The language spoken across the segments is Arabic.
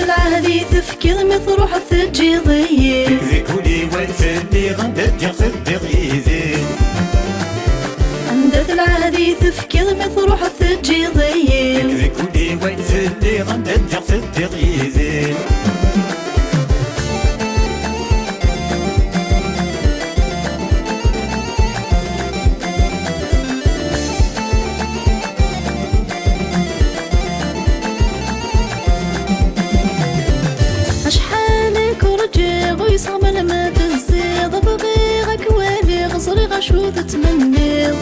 العهدي تفكير مثروح الثجيضي ذكولي ويثلي غندت يغفد غيزي عندت العهدي تفكير مثروح الثجيضي ذكولي ويثلي غندت يغفد غيزي ويصغم لما تزيد بغيرك والي غصري غشو تتمنيض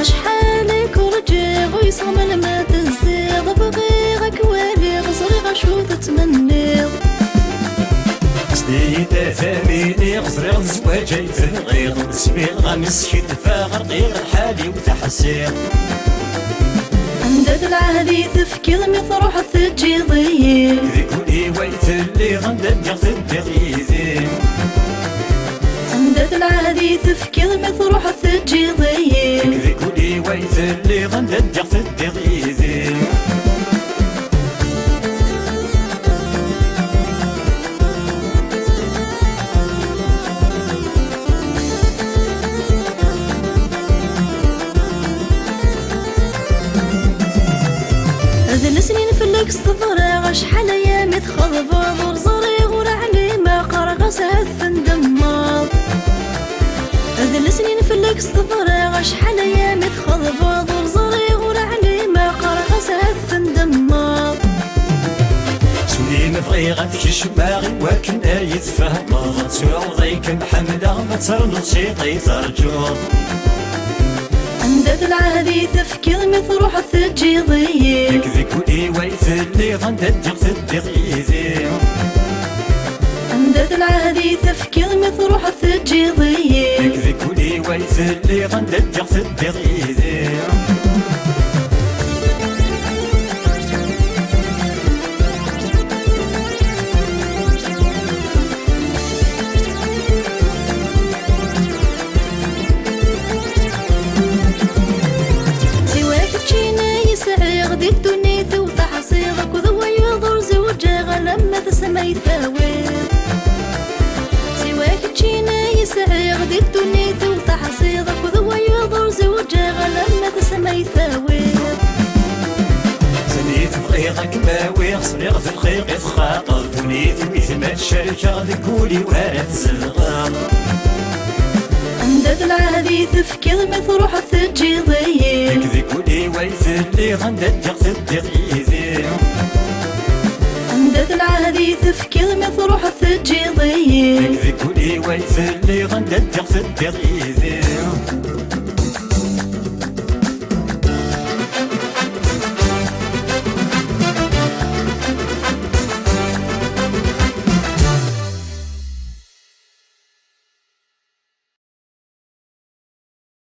أشحالك ورجيغ ويصغم لما تزيد بغيرك والي غصري غشو تتمنيض سنيدة ثاميني غصري غزواجي تنغيض سبيل غمس شدفا غرقيغ الحالي وتحسير عندت العهدي تفكير مثروح الثجيضي ذكولي ويثلي غندت يغفد غيزي عندت العهدي تفكير مثروح الثجيضي ذكولي ويثلي غندت يغفد غيزي سنين في اللكس تضرع شحال ايامي تخضب ضر زريغ ورعني ما قرغس هثن دماغ هذ السنين في اللكس تضرع شحال ايامي تخضب ضر زريغ ورعني ما قرغس هثن دماغ سنين فغيغة كشماغي وكن ايت فهماغ سوى ضيك محمد ما تصرنو شيطي ترجوغ عندت العهدي تفكير مثروح الثجيضي ذكولي ويثلي غندت يغفد غيزي عندت العهدي تفكير مثروح الثجيضي ذكولي ويثلي غندت يغفد غيزي غدي الدنيا توضح صيغك وذوى يضر زوجها لما تسمى يثاوير سواك تشينا يسعي غدي الدنيا توضح صيغك وذوى يضر زوجها لما تسمى يثاوير سنيت بغيغك ماوي صريغ في الخيق يتخاطر دنيت مثل الشركة ذكولي وارد الزغام عندت العهدي تفكير مثروح الثجيضي ذكولي ويثلي غندت يغفد غيزي عندت العهدي تفكير مثروح الثجيضي ذكولي ويثلي غندت يغفد غيزي